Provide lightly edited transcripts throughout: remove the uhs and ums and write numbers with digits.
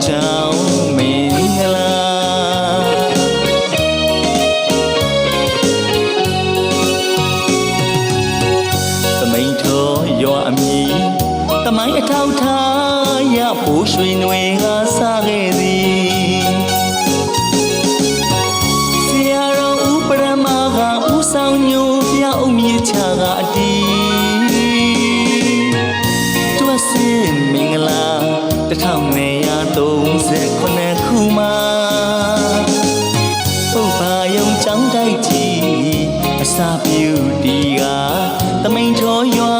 ကြောင်မင်္ဂလာသမိန်ထောရွာအမည်တမိုင်းအထောက်ထားရဖို့ရွှေနွေကစားခဲ့သည်ဆရာတော်ဥပရမကဥဆောင်ညိုပြအုံမြေချကအတီးတွတ်စင်မင်္ဂလာ1939ခုမှာပုပ္ပါယုံကျောင်းတိုက်ကြီးအစာပြုတီကသမိန်ထောရွာ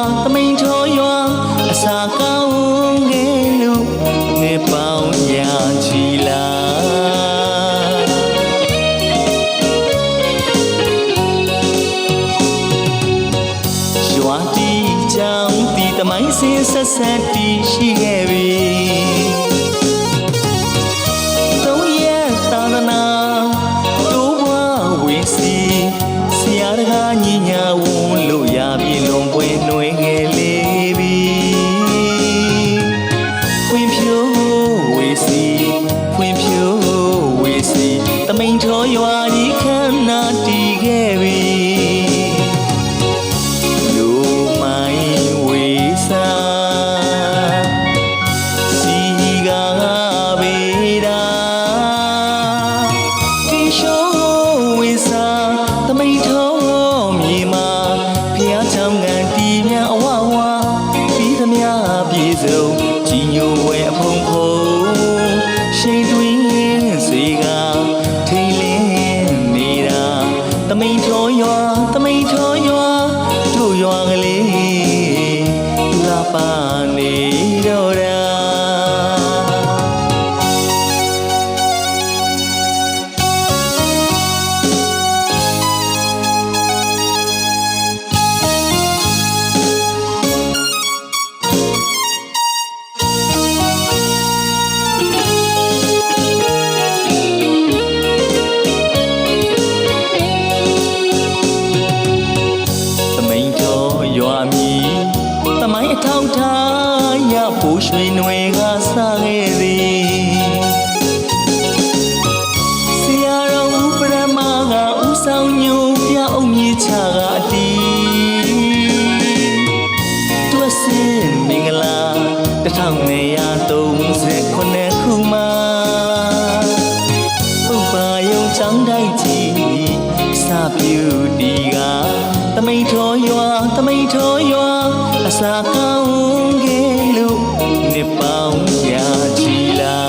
အစာကောင်းကဲလို့နေပေါင်းရာချီလာရွာတီကျောင်းတီသမိုင်းစင်ဆက်ဆက်တီရှိခဲ့ပြီညီညာဝန်းလို့ရပြီလုံးပွဲနှွေငယ်လေးပြီဖွင့်ဖြိုးဝေစီတမိန်ထောရွာကြီးခမ်းနာတည်ခဲ့ပြီလူမိုင်းဝေစာစီကားဘေးတာတီရှိုးဝေစာတမိန်ထောပြည်စုံကြီးညိုဝဲအဖုံဖုံရှိန်တွင်စေကထိန်လင်းနေတာတမိန်ထောရွာတို့ရွာကလေးလာပါနေတော့တာရွာမည်တမိုင်းအထောက်ထားရဖို့ရွှေနွေကစားခဲ့သည်ဆရာတော်ဥပရမကဥဆောင်ညိုပြအုံမြေချကအတီးတွတ်စင်မင်္ဂလာ1939ခုမှာပုပ္ပါယုံကျောင်းတိုက်ကြီးစာပြုတီကသမိန်ထောရွာအစာကောင်းကဲလို့နေပေါင်းရာချီလာ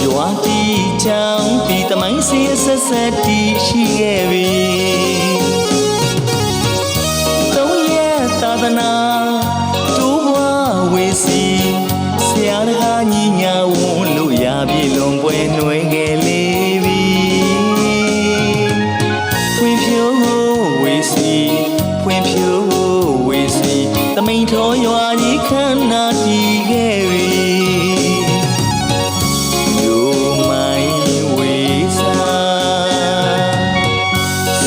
ရွာတီကျောင်းဒီသမိုင်းစီဆက်ဆက်တီရှိခဲ့ပြီသုံးရက်သာသနာတိုးဘွားဝေစီဆရာတကားညီညာဝန်းလို့ရပြီလုံးပွဲနှွေငယ်လေးပြီဖွင့်ဖြိုးဝေစီတမိန်ထောရွာကြီးခမ်းနာတည်ခဲ့ပြီလူမိုင်းဝေစာ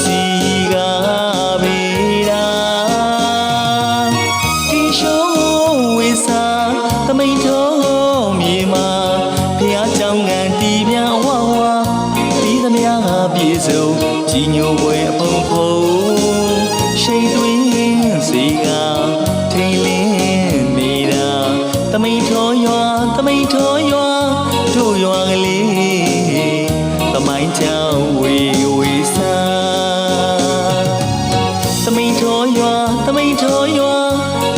စီကားဘေးတာတီရှိုးဝေစာတမိန်ထောမြေမှာဖျားကြောင်ကန်တီးပြန်ဝဝပြီးသမျှပြည်စုံကြီးညိုပွဲအဖုံဖုံရှိန်တွင်စေကထိန်လင်းနေတာတမိန်ထောရွာတို့ရွာကလေးသမိုင်းကြောင်ဝေစာတမိန်ထောရွာ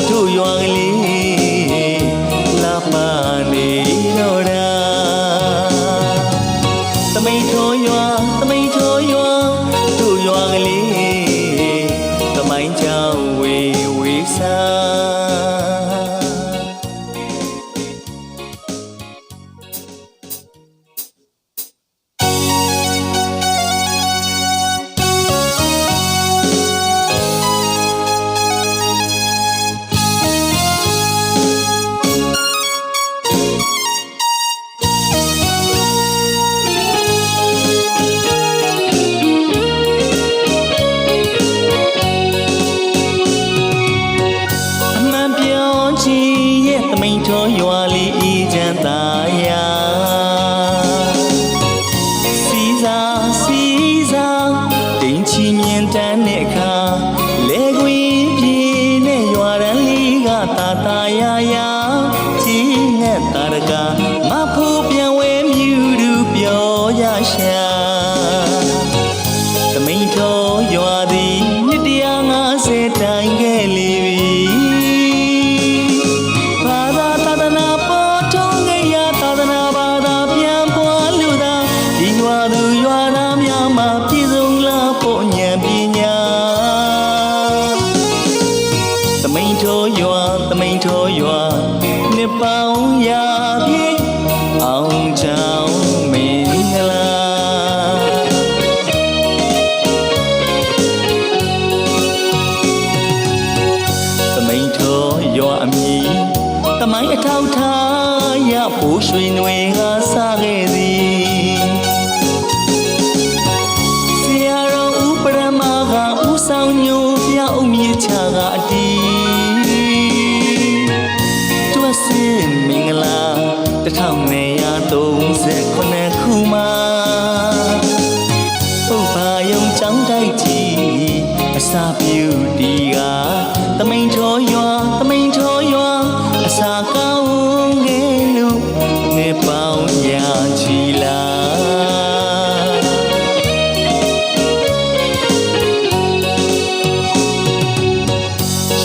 တို့ရွာကလေးလာပါနေတော့တာတမိန်ထောရွာတို့ရွာကလေးသမိုင်းကြောင်ဝေစာ စေတိုင်ခဲ့လေပြီဘာသာသာသနာပေါ်ထုံးခဲ့ရသာသနာဘာသာပြန်ပွားလူသာဒီရွာသူရွာသားများမှာပြည့်စုံလာဖို့ဉာဏ်ပညာသမိန်ထိုးရွာနှစ်ပေါင်းရာပြည့်အောင်ချောင်းမင်္ဂလာသမိန်ထိုးရွာအမည်သမိုင်းအထောက်ထားရဖို့ရွှေနွေကစားခဲ့သည်ဆရာတော်ဦးပရမကဦးဆောင်ညိုပြအုံမြေချကအတီးမင်္ဂလာ1939ခုမှာပုပ္ပါယုံကျောင်းတိုက်ကြီးအစာပြုတီကသမိန်ထောရွာအစာကောင်းငယ်လို့နေပေါင်းရာချီလာ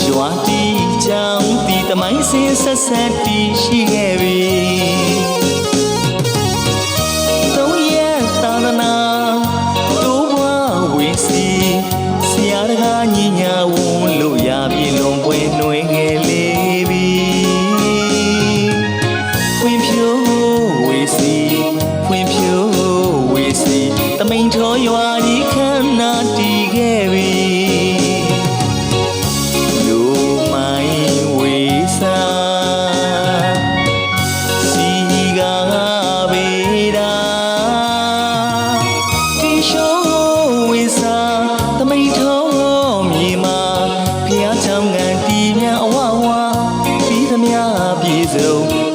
ရွာတီကျောင်းတီသမိုင်းစင်ဆက်ဆက်တီရှိခဲ့ပြီသုံးရက်သာသနာတိုးပွားဝေစီဆရာတကားညီညာဝန်လို့ရပြီလွန်ပွဲနှွေငယ်လေးပြီဖွင့်ဖြိုးဝေစီသမိန်ထောရွာကြီးခမ်းနားတည်ခဲ့ပြီ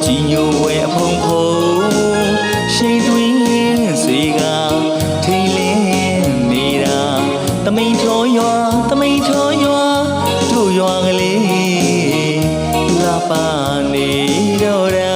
ကြီးညိုဝဲအဖုံဖုံရှိန်တွင်စေကထိန်လင်းနေတာသမိန်ထောရွာတို့ရွာကလေးလာပါနေတော့တာ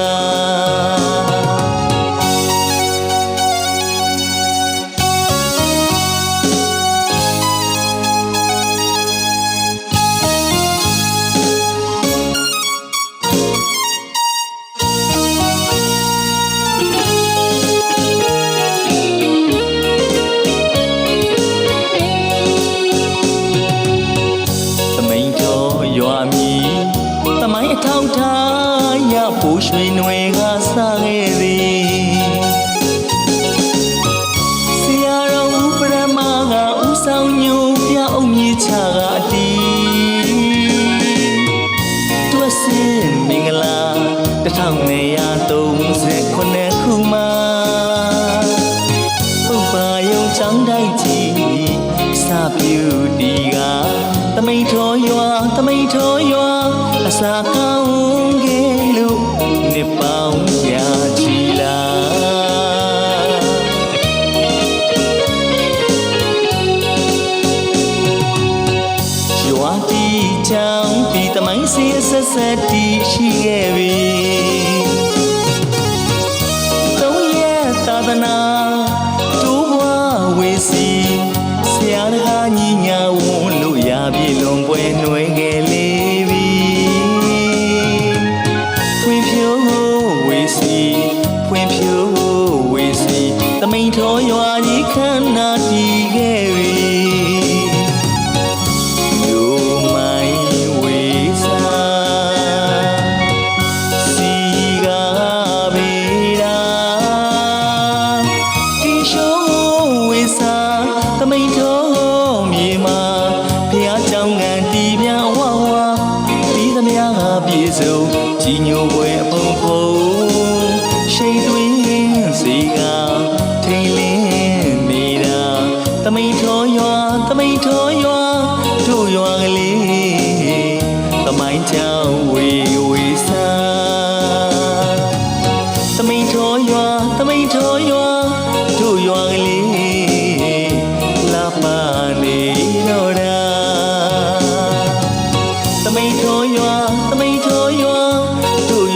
သမိုင်းအထောက်ထားရဖို့ရွှေနွေကစားခဲ့သည်ဆရာတော်ဦးပရမကဦးဆောင်ညိုပြအုံမြေချကအတီးတွက်စင်မင်္ဂလာ1939ခုမှာပုပ္ပါယုံကျောင်းတိုက်ကြီးစာပြုတီကသမိန်ထောရွာအစာကောင်းကဲလို့နှစ်ပေါင်းရာချီလာရွာတီချောင်းတီသမိုင်းစင်ဆက်ဆက်တီရှိခဲ့ပြီသုံးရက်သာသနာတိုးပွားဝေစီဆရာတကားညီညာဝန်လို့ရပြီလွန်ပွဲနှွေငယ်လေးပြီဖွင့်ဖြိုးဝေစီသမိန်ထောရွာကြီးခမ်းနားတည်ခဲ့ပြီမြို့မိုင်းဝေစာစီကားဘေးရာတီရှိုးဝေစာသမိန်ထောမြေမှာဖျားကြောင်ငံတီပြန်ဝဝပြီးသမျှပြေဆုံးကြီးညိုပွဲအဖုံဖုံရှိန်တွင်စေကထိန်လင်းနေတာသမိန်ထောရွာတို့ရွာကလေးသမိုင်းချောင်းဝေစာသမိန်ထောရွာတို့ရွာကလေးလာပါနေတော့တာသမိန်ထောရွာတို့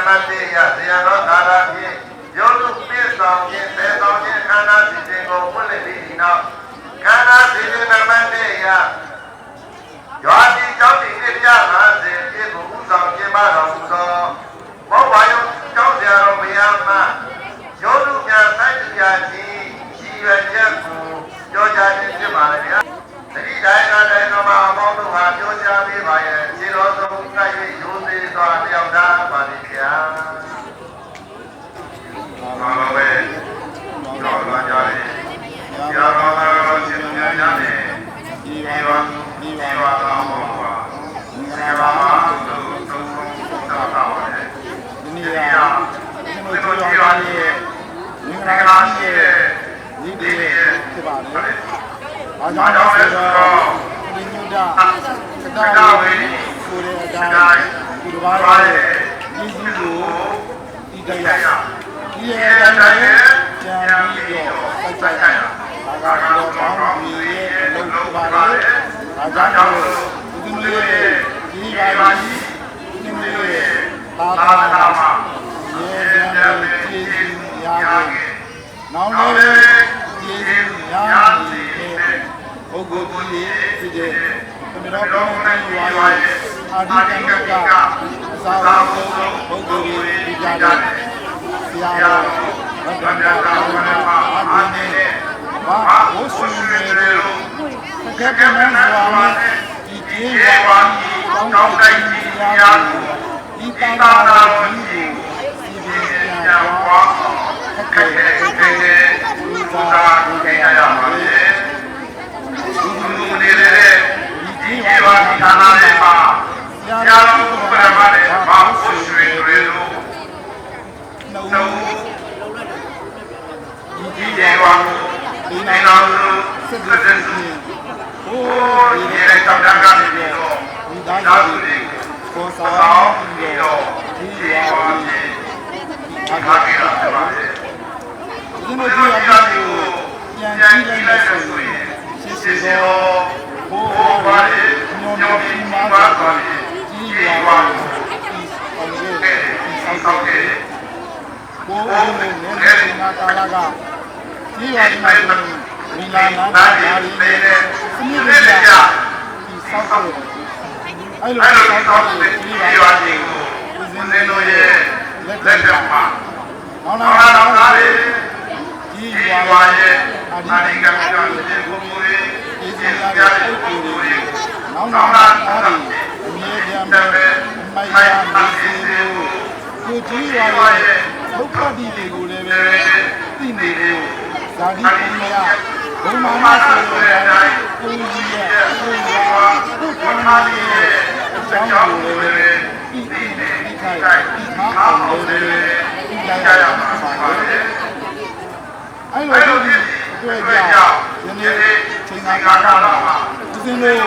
မတေယဇေယရောသာရဖြင့်ယောလူပြည့်ဆောင်ခြင်းသေဆောင်ခြင်းခန္ဓာစီစဉ်ကိုဖွင့်လှစ်ပြီးနောက်ခန္ဓာစီစဉ်နမတေယရွာတိကျောင်းတိပြည့်50ပြည့်ကိုဥဆောင်ကျင်းပတော်မူသောဘောဝါယုကျောင်းဆရာတော်ဘုရားမှယောလူများဆိုင်ပြခြင်းရည်ရွယ်ချက်ကိုပြောကြားခြင်းဖြစ်ပါလေဗျာတတိတိုင်းတိုင်းတော်မှာအပေါင်းတို့ဟာပြောကြားပေးပါရဲ့ခြေတော်ဆုံး၌ရိုးသေးစွာတယောက်သားပါလိမ့်ဗျာဘာလို့ပဲကြောက်လာကြတယ်ရာတော်တော်ရှင်သူများများနဲ့ဒီဝါတော်ဟောပါဒီဝါမှာသုံးတာပါပဲဒီနေ့ကကျွန်တော်ကြွားရည်မင်္ဂလာရှိတဲ့ဒီတည်းဖြစ်ပါလေအားကြောင့်ဆိုတော့ဒီညတာစတာဝေကိုရအတိုင်းဒီတစ်ပါးရဲ့ဒီစည်းကိုဒီတရားဒီရဲ့အတိုင်းကြံပြီးတော့စိုက်ကြရဒါကတော့ကောင်းပြီရဲ့အလုပ်ဖြစ်ပါလေအားကြောင့်ဒီလိုရဲ့ဒီပါကြီးဒီလိုရဲ့သာသာမှာရေကြံပြီးကြည်ရခဲ့နောင်လေးကြည်ရစီပုဂ္ဂိုလ်ကြီးဖြစ်တဲ့သမတော်ကောင်းတဲ့ရွာရဲ့အာဓိကံကအစာအုပ်ပုဂ္ဂိုလ်ကြီးဒီကြတဲ့ဆရာတော်ဗဒ္ဒနာတော်မှာအာဓိနဲ့ဘာဝှဆွေတို့ကကမန်းစွာနဲ့ဒီကျေးရွာကြီးကောင်းတဲ့ကြီးရာဒီတာနာတော်ကြီးကိုစီစဉ်ကြွားခက်ခဲဒီသာဒီကြရပါလေဒီနေတဲ့ဒီဝါဒီဌာနတွေမှာဆရာတော်ဘုရားမတဲ့ဘာဖို့ရွှေတွေလို့နှုတ်ဒီဒီဝါဒီနေတော်စစ်စစ်ဟိုဒီရဲ့တောင်တန်းကနေပြီးတော့ဒီသားစုတွေပေါ်ဆောင်ပြီးတော့ဒီဝါဒီအခါကြီးရပါတယ်ဒီလိုဒီအရာကိုပြန်ကြည့်လိုက်ဆိုရင်ရှိတော်ဘိုးဘာလေညောပြီးမှာပါကြီးရွာဒီအောင်ရဲ့ဒီဆောင်တဲ့ဘိုးဦးနဲ့နေနာကာလာကကြီးရွာဒီမှာမီလာနာဓာရီနဲ့စမြစ်ပြဒီဆောင်တဲ့အဲ့လိုဆောင်တဲ့ကြီးရွာဒီကိုဦးစင်းတို့ရဲ့လက်ထက်မှာဟောင်းလာကြီးရွာရဲ့အာဒီကံကြောင့်ဒီဘုံမူတွေဒီစင်ရတဲ့ပုဂ္ဂိုလ်တွေနောက်လာတာအမြဲတမ်းမိုက်ရနေစေလို့ကိုကြီးရွာရဲ့ဒုက္ခတိတွေကိုလည်းပဲသိနေလို့ဇာတိပုံမရဘုံမာနဆိုတဲ့အတိုင်းကိုကြီးရဲ့ကိုယ်ကဒုက္ခနာရဲ့အကြောင်းကိုလည်းသိနေဒီခိုက်ဒီခါအောင်လည်းသိကြရမှာပါပဲအဲ့လိုဒီတွေ့ကြယနေ့ချိန်ကာလမှာဦးဇင်းတို့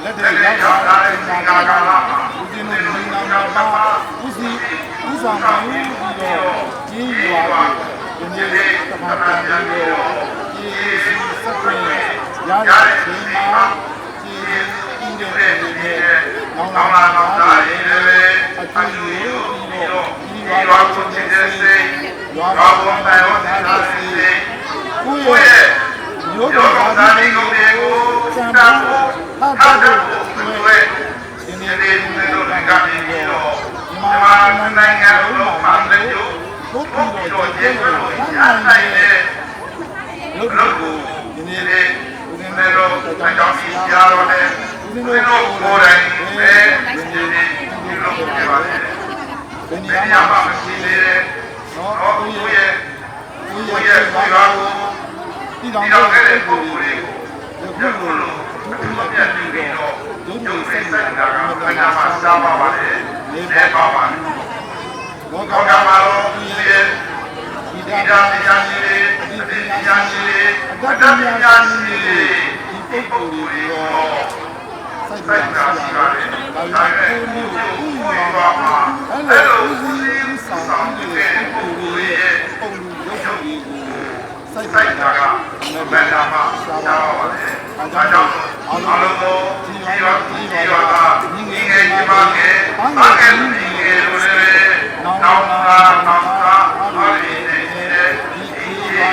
လက်တွေရောက်လာတဲ့ချိန်ကာလမှာဦးဇင်းတို့မိနာမှာဦးစီဦးဆောင်ပြီးတော့ကြီးရွာကိုယနေ့တမန်တော်ပြီးတော့ကြီးစီစက်ပြင်ရတဲ့ချိန်မှာကြီးအင်းတဲ့နေနဲ့နောင်လာတာရေးလည်းအကျိုးပြီးတော့ကြီးရွာကိုချစ်တဲ့စိတ်ရွာကိုတိုင်ဝတ်တဲ့စိတ်ကိုရဲ့မျိုးတော်သားတွေကိုစံပါဖို့ဟာတဲ့ကိုရဲ့ဒီနေ့ဒီလိုကနေပြီးတော့မြန်မာနိုင်ငံလုံးမှာလည်းဘုရားတော်ကျေးဇူးတော်ရနိုင်တဲ့လူကိုဒီနေ့ဦးဇင်းတို့အကြောင်းကြီးရတော့တယ်ဦးဇင်းတို့ကိုယ်တိုင်ပဲဒီနေ့ဒီလိုပြောပါတယ်ဒီနေရာမှာမရှိသေးတဲ့နော်ဦးရဲ့ဒီကောင်တဲ့ပုဂ္ဂိုလ်တွေကိုရုပ်လို့အထူးပြတ်ပြီးတော့ရုပ်ကိုစိတ်ဆက်တာကခန္ဓာမှာစားပါပါလေနေပါပါဘောကမှာတော့ဒီဒီဒါတရားကြီးတွေဒီတရားကြီးတွေအတ္တတရားကြီးတွေဒီပုဂ္ဂိုလ်တွေရောစိတ်ဆက်တာရှိပါတယ်ဒါပေမဲ့ဒီလိုပါအဲ့လိုဦးစီးဆောင်တဲ့ပုဂ္ဂိုလ်ရဲ့ပုံလူရုပ်တွေကိုစိုက်တာကမန္တာမှာရှားပါပါတယ်။အဲကြောင့်အားလုံးကိုကြီးရွာကညီငယ်ညီမငယ်ဘာကဲညီငယ်လို့လည်းနောင် နောင်သာအားရည်နေတဲ့ဒီ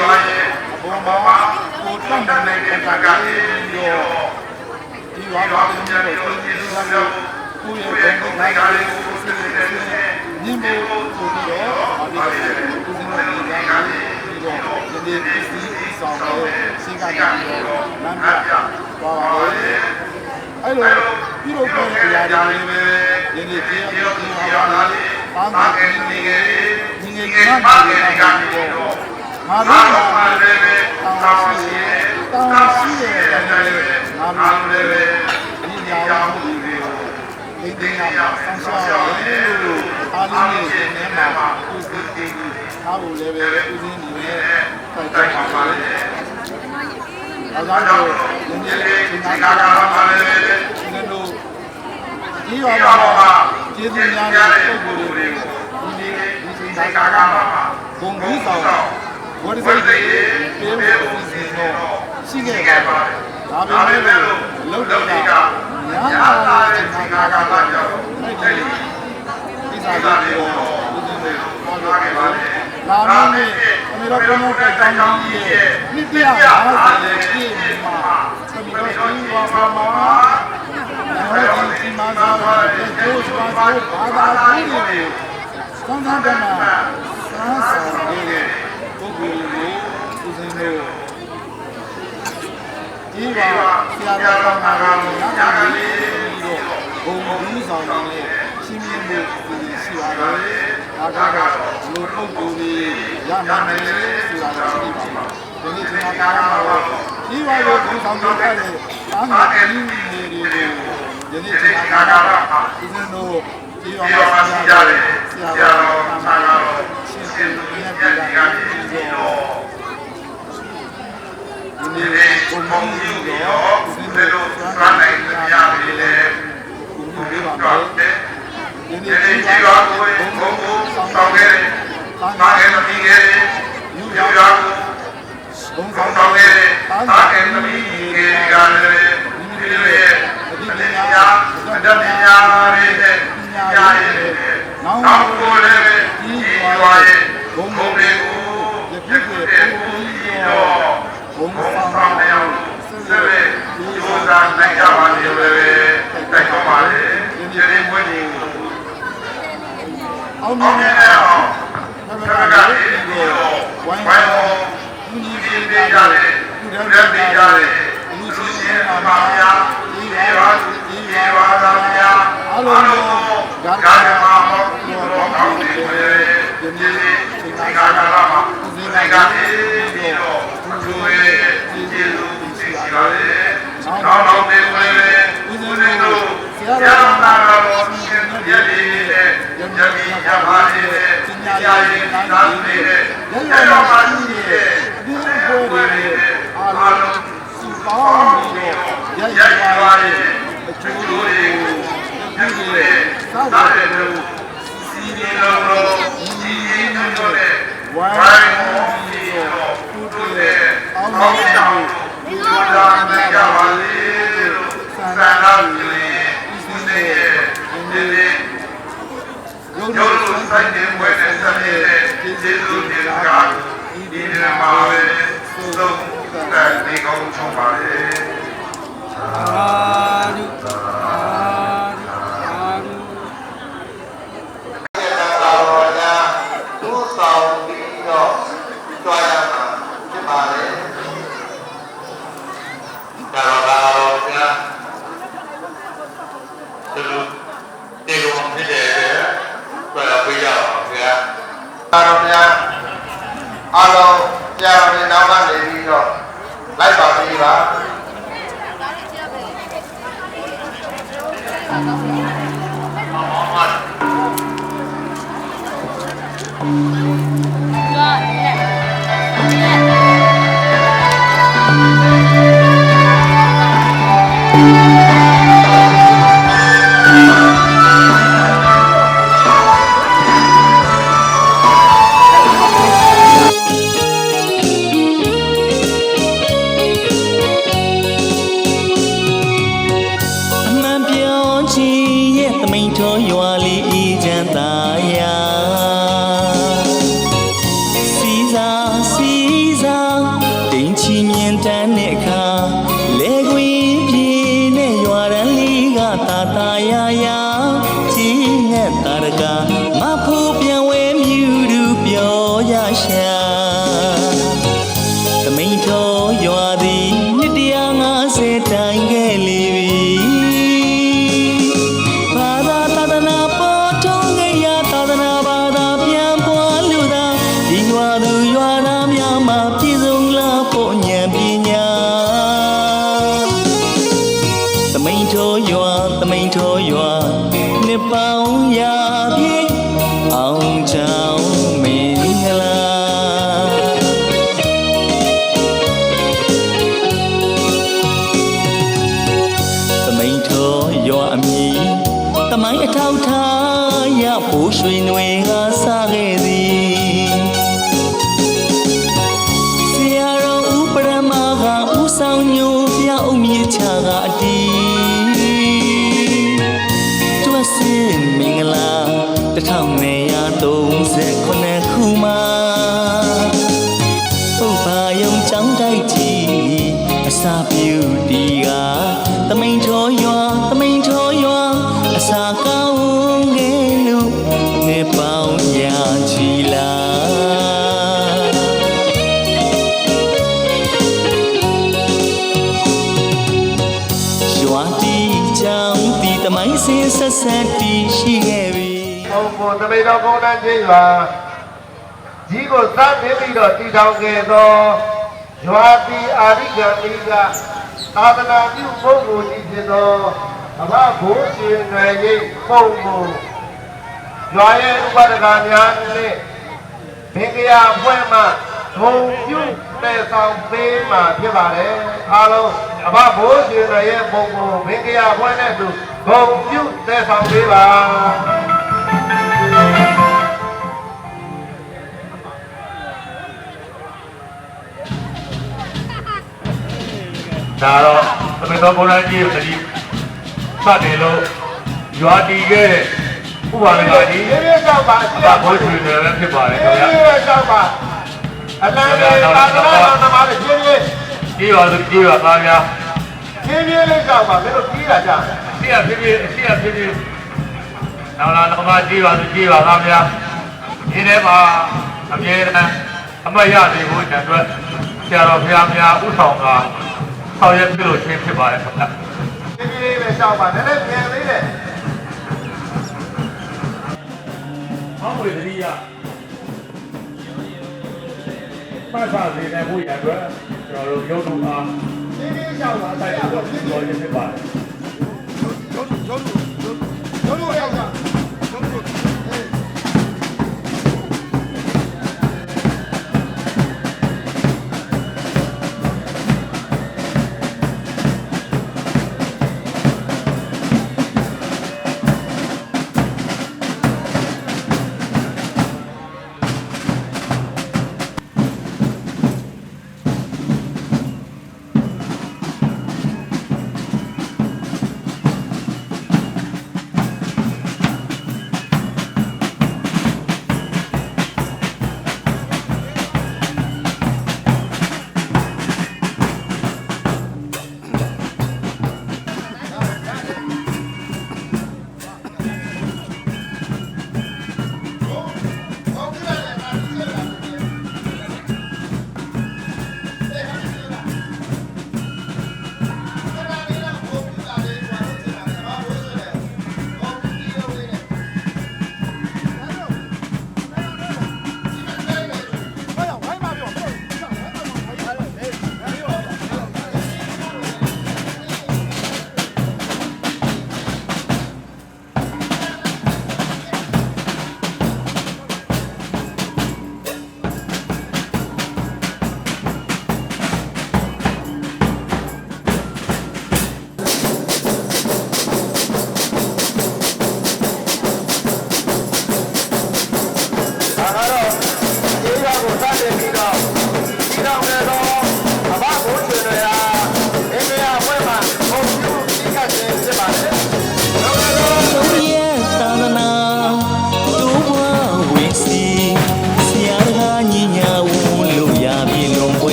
ရွာရဲ့အပေါ်မှာကိုတတ်တဲ့ဘက်ကပြီးတော့ဒီရွာပါပြန်တော့ဒီလိုမျိုးကိုရဲ့ဘုံဘိုင်ကလေးကိုစစ်စစ်ညင်ဖို့ဆိုပြီးတော့ပါပြီးတော့ဦးစင်းတို့ဒီကနေ့ပြီးတော့ဒီနေ့ပြည်ဆောင်တဲ့ရှင်းကနေပြီးတော့လမ်းပြသွားပါတယ်အဲ့လိုပြုလုပ်တဲ့အရာတွေလည်းဒီနေ့ကျေးဇူးတင်ပါပါပန်းပါနေနေဒီငယ်ကမှလည်းကနေတော့ငါတို့ကလည်းတောင်းရှိရဲ့ငါတို့လည်းဒီညောင်းမှုတွေကိုဒီတင်ရအောင်ဆောင်ရှားရလို့အားလုံးရဲ့နေမှာဦးစီးတင်အားကိုလည်းပဲဦးစီးနေနဲ့တိုက်တွန်းပါပါတယ်။အားလုံးဒီနေ့ဒီကကပါလည်းဒီလိုဒီရောမှာကျေးဇူးများတဲ့ပုဂ္ဂိုလ်တွေကိုဒီနေ့ဒီချိန်ကမှာဘုံကြီးဆောင်ဝတ်စိတ်တွေပေးဖို့စီစဉ်တော့ရှိခဲ့ပါတယ်။ဒါပေမဲ့လို့လောက်တော့ကညာလာတဲ့ချိန်ကကြောင့်အဲ့ဒီဒီစားကြတယ်တော့ဒီနေ့အားရခဲ့ပါတယ်။လာမယ့်အမေရိကန်နိုင်ငံတောင်ကြီးရဲ့နှစ်ပြ50ပြည့်မှာသမီးတို့ဒီဝါမှာအဲ့ဒီမှာသာတဲ့ကျိုးစွာဘာသာရေးတွေကိုစံစံတမစားဆောင်နေတဲ့ပုဂ္ဂိုလ်ကိုဦးစင်းတို့ဒီပါဆရာတော်ကောင်းတာကနာမည်ပြီးတော့ဘုံဘူးဆောင်နေတဲ့ရှင်းပြမှုရှိပါတယ်။ဒါကတော့လူပုဂ္ဂိုလ်တွေရနိုင်တယ်ဆိုတာကိုသိပါပါ။ဒီနေ့ဒီမှာကတော့ဒီပါကိုဘုံဆောင်ကြတဲ့အာမန်ကြီးတွေကိုယနေ့ဒီကကတော့ဦးဇင်းတို့ဒီရောမှာရှိကြတယ်ဆရာတော်ဆရာတော်ရှင်းရှင်းလင်းလင်းပြတာဒီတော့ဒီနေ့ဘုံဘုံကြီးတော့ဦးဇင်းတို့ဆွမ်းနိုင်ကြရတယ်လေဘုံကြီးပါမယ်ဒီနေ့ဒီရောကိုဘုံဘုံဆောင်ခဲ့တယ်တာငယ်သမီးခဲ့တယ်ယူရောဘုံဆောင်ခဲ့တယ်တာငယ်သမီးခဲ့ကြတယ်ဒီလိုရဲ့ဒီပညာအတ္တပညာရဲ့ညာရဲ့နောက်ကိုလည်းဒီရွာရဲ့ဘုံဘုံတွေကိုယခုကပုံပြီးတော့ဘုံဆောင်တဲ့အောင်ဆက်လက်ဒီဥစ္စာနိုင်ကြပါစေပဲတိုက်ပါပါလေဒီနေ့ဘုန်းကြီးအောင်မြင်တဲ့အောင်ဘုရားကဒီကိုဝိုင်းဝန်းဘုန်းကြီးပြေးကြတယ်ဘုရားပြေးကြတယ်လူချင်းချင်းပါဗျာဒီပါသာဗျာအလုံးစုံဂါရမဟောပြောတော်ကောင်းနေတယ်ဒီနေ့ချိန်ကာလမှာဒီနိုင်ငံပြီးတော့သူတို့ရဲ့ကျေးဇူးတင်ရှိပါတယ်နောက်နောက်နေမယ်ဦးဇင်းတို့ဆရာတော်တော်ရှင်ရည်ရည်နဲ့ယတိရပါလေပညာရေးသာနေတဲ့ရရောပါရှိတဲ့ဒီကိုယ်တွေအားလုံးစုပေါင်းပြီးတော့ရည်ပါလေအကျိုးတွေကိုပြုတဲ့သာတဲ့လူစီရီတော်ဒီရင်းတို့နဲ့ဝိုင်းပြီးတော့ပြုတဲ့အောင်မောင်းတော်ဒီလာနေကြပါလေဆန္ဒပြုရင်ဒီနေ့ဒီနေ့ရုပ်လို့ဆိုင်နေဝဲတဲ့ဆက်တဲ့ကျေးဇူးတင်ကားဒီနေ့မှာပဲသုံးတဲ့ဒီကောင်းချောပါလေအားလုံးကြာနေနောက်ကနေပြီးတော့လိုက်ပါပြီပါရွာလေးအေးချမ်းသာရာ ကြောင်းမင်္ဂလာသမိန်ထောရွာအမည်တမိုင်းအထောက်ထားရဖို့ရွှေနွေကစားခဲ့သည်ဆရာတော်ဥပရမကဥဆောင်ညိုပြအုံမြေချကအတီးတွတ်စင်မင်္ဂလာ1939ခုမှာပုပ္ပါယုံကျောင်းတိုက်ကြီးအစာပြုတီကသမိန်ထောရွာအစာကောင်းငယ်လို့နေပေါင်းရာချီလာရွာတီကျောင်းတီသမိုင်းစင်ဆက်ဆက်တီရှိခဲ့ပြီဘုံသမိတော်ကုန်းတန်းချင်းရွာကြီးကိုစတင်ပြီးတော့တည်ထောင်ခဲ့သောရွာတီအာရိကတိကသာသနာပြုပုဂ္ဂိုလ်ကြီးဖြစ်သောအဘဘိုးရှင်ငယ်ရိပ်ပုံကိုရွာရဲ့ဥပဒကများနဲ့ဘင်္ဂယာအဖွဲ့မှဂုံပြုတဲ့ဆောင်ပေးမှာဖြစ်ပါတယ်အားလုံးအဘဘိုးရှင်ငယ်ရဲ့ပုံကိုဘင်္ဂယာအဖွဲ့နဲ့သူဂုံပြုတဲ့ဆောင်ပေးပါဒါတော့သမင်တော်ဘုရားကြီးကိုတတိစတယ်လို့ရွာတည်ခဲ့တဲ့ဥပါဒကကြီးဒီနေ့တော့ပါဘာဘိုးရှင်တွေလည်းဖြစ်ပါတယ်ခင်ဗျာဒီနေ့တော့ပါအနန္တသာသနာတော်နမလေးကြီးကြီးပါသူကြီးပါသားများကြီးလေးကြောက်ပါမင်းတို့ကြီးတာကြာအရှိအဖြစ်နောက်လာတော့မှကြီးပါသူကြီးပါသားများဒီထဲမှာအမြဲတမ်းအမတ်ရစေဖို့အတွက်ဆရာတော်ဘုရားများဥဆောင်ကဆောက်ရပြုလို့ချင်းဖြစ်ပါတယ်ခင်ဗျာကြီးလေးပဲကြောက်ပါနည်းနည်းပြန်လေးတယ်ဟောင်းဝေဒရိယပတ်စားနေတယ်ဘုရားအတွက်ကျွန်တော်တို့ရုပ်ထုအားကြီးလေးကြောက်ပါတိုက်တော့ပြောရဖြစ်ပါတယ်ရုပ်ရောက်တာ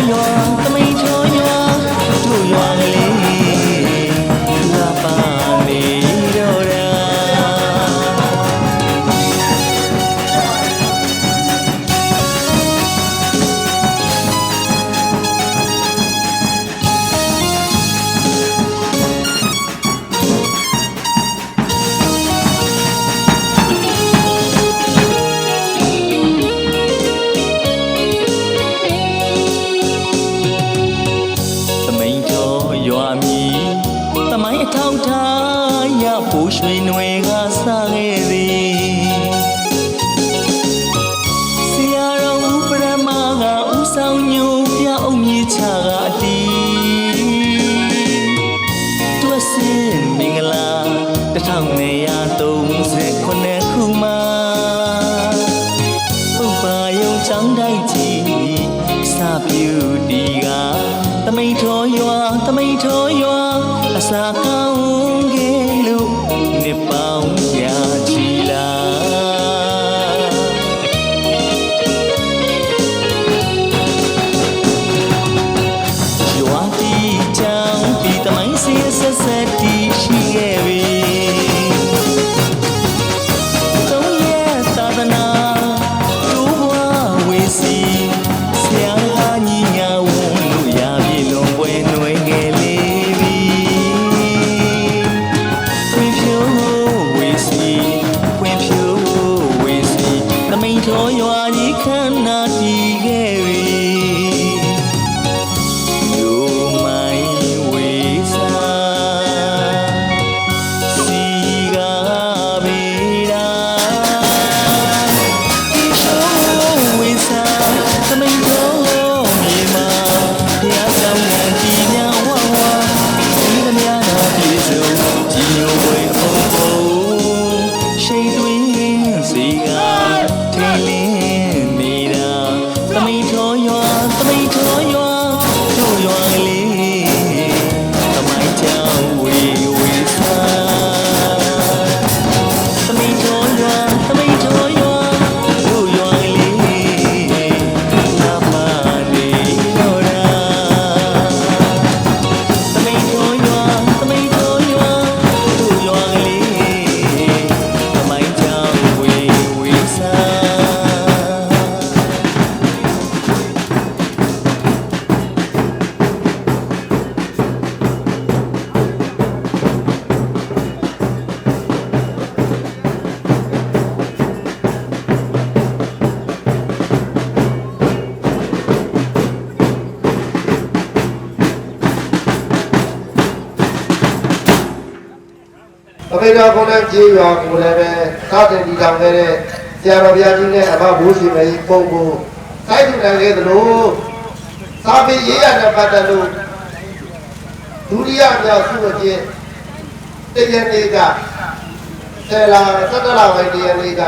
ရွာသမိန်ထောရွာတို့ရွာကလေးလာပါနေတော့တာရွာမီသမိုင်းအထောက်ထားရဖို့ရွှေနွယ်ကစားခဲ့သည်ဆရာတော်ဦးပရမကဦးဆောင်ညိုပြအုံမြေချကအတီတွတ်စင်မင်္ဂလာ1939ခုမှာပုပ္ပါယုံချောင်းတိုက်ကြီးစပြူတီကသမိန်ထောရွာသမိန်ထောရွာအစာကောင်းကဲလို့နှစ်ပေါင်းရာချီလာရွာတီချောင်းဒီသမိုင်းစီဆက်ဆက်တီရှိခဲ့ပြီသုံးရဲ့သာသနာတိုးပွားဝေစီဆရာညီညာဝုံလို့ရပြီလုံးပွဲနွယ်ငယ်လေးပြီဖွင့်ဖြိုးဝေစီဖွင့်ဖြိုးဝေစီသမိန်ထောရွာကြီးခန္ဓာတည်ခဲ့ပြီမြို့မိုင်းဝေစာစီကဘေးရာဒီရှိုးဝေစာသမိန်ထောမြေမှာဘုရားဆောင်ရန်ဒီမြဝဝဒီသမျှသာပြေဆုံးကြီးညိုပွဲအုံပုံရှိန်တွင်စီကထင်းလင်းနေတာသမိန်ထောရွာသမိန်ထောရွာတို့ရွာကလေးသမိုင်းကြောင်ဝေဝေစာသမိန်ထောရွာသမိန်ထောရွာတို့ရွာကလေးလာပါနေတော့တာသမိန်ထောရွာသမိန်ထောရွာတို့ရွာကလေးသမိုင်းကြောင်ဝေဝေစာ အမေတော်ကိုလည်းကြေးရွာကိုလည်းပဲသာတင်တီထောင်ခဲ့တဲ့ဆရာတော်ဘုရားကြီးနဲ့အဘဘိုးရှင်မေကြီးပုံကိုစိုက်ထူနိုင်ခဲ့သလိုသာပေရေးရတဲ့ပတ်သက်လို့ဒုတိယမြောက်စုအကျင့်တရနေ့ကဆယ်လာ17လပိုင်းတရနေ့က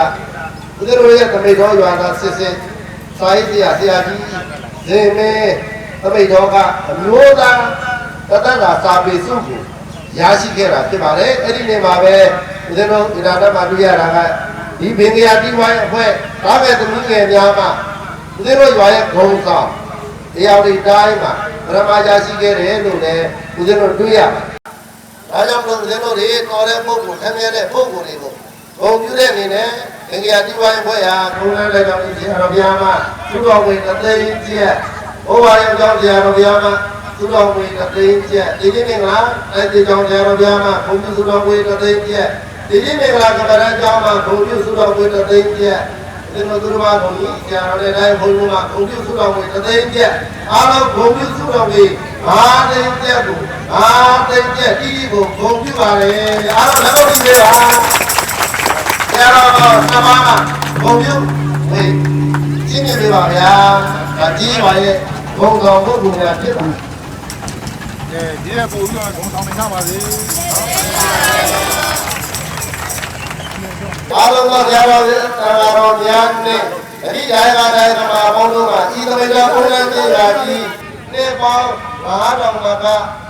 ဦးဇင်းတို့ရဲ့သမိတ်တော်ရွာကစစ်စစ်စာရေးဆရာကြီးဇင်မဲသမိတ်တော်ကအမျိုးသားတသက်တာစာပေစုကိုရရှိခဲ့တာဖြစ်ပါတယ်အဲ့ဒီနေ့မှာပဲဦးဇင်းတို့ဒီနာတမှာတွေ့ရတာကဒီဘင်္ဂယာတိဝိုင်းအဖွဲ့ဒါပဲသမီးငယ်များမှာဦးဇင်းတို့ရွာရဲ့ဂုံဆောင်တရားတွေတိုင်းမှာပရမရရှိခဲ့တယ်လို့လည်းဦးဇင်းတို့တွေ့ရပါတယ်ဒါကြောင့်မို့ဦးဇင်းတို့တွေတော်တဲ့ပုဂ္ဂိုလ်ခံရတဲ့ပုဂ္ဂိုလ်တွေကိုဂုံပြုတဲ့အနေနဲ့ဘင်္ဂယာတိဝိုင်းအဖွဲ့ဟာဘုရားလည်းကြောင့်ဒီဆရာတော်ဘုရားမှာသူ့တော်ဝင်တသိန်းကျက်ဘုရားရဲ့ကြောင့်ဆရာတော်ဘုရားမှာသူတော်ဝေတသိန်းကျက်ဒီနေ့မင်္ဂလာအဲ့ဒီကြောင့်ဆရာတော်ဘုရားမှာဘုံပြုသူတော်ဝေတသိန်းကျက်ဒီနေ့မင်္ဂလာကပ္ပရကျောင်းမှာဘုံပြုသူတော်ဝေတသိန်းကျက်ဒီလိုသူတော်ဘာဘုံကြီးဆရာတော်တဲ့တိုင်းဘုံပြုမှာဘုံပြုသူတော်ဝေတသိန်းကျက်အားလုံးဘုံပြုသူတော်ဝေ5သိန်းကျက်ကို5သိန်းကျက်တီးကိုဘုံပြုပါလေအားလုံးလက်တော်ကြီးပါဆရာတော်သမားမှာဘုံပြုဝေကျင့်နေပါဗျာဒါကြီးပါရဲ့ဘုံတော်ဘုံများဖြစ်ပါဒီရပို့ပြီးတော့ဂုံဆောင်နေကြပါစေအားလုံးကဆရာတော်များနဲ့အဒီတိုင်းကတိုင်းကမှာဘုန်းတော်ကဤသမိတ်တော်ဘုန်းတော်ကြီးရာကြီးနေပေါင်း9000မက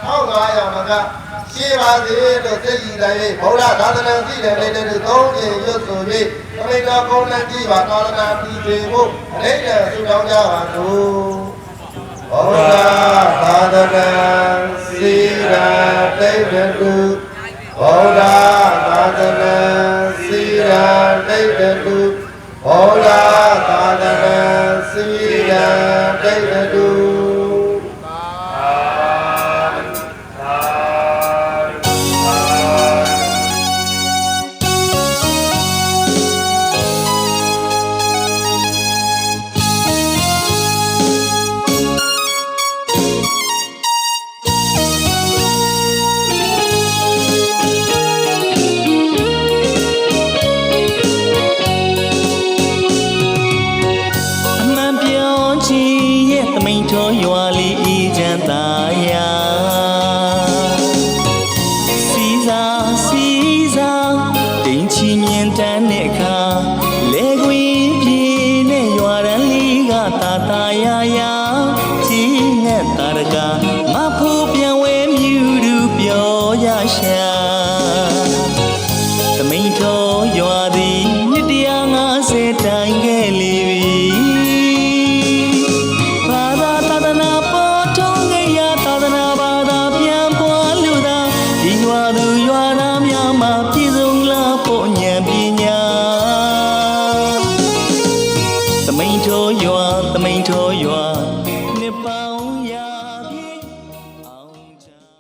1500မကရှိပါစေလို့သိရတဲ့ဘုရားသာသနာကြည့်တယ်လေတဲ့3ချိန်ရွတ်ဆိုပြီးသမိတ်တော်ဘုန်းတော်ကြီးပါသာသနာတည်စေဖို့အရေးနဲ့ဆုတောင်းကြပါစို့ တုဘောဓသာသနာစီရာဒိဋ္ဌတုဘောဓသာသနာစီရာဒိဋ္ဌတုရွာလေးအေးချမ်းသာယာစီစာတိမ်ချီမြင်တန်းတဲ့အခါလေကွင်းပြေနဲ့ရွာရန်လေးကတာယာကြီးနဲ့တာရက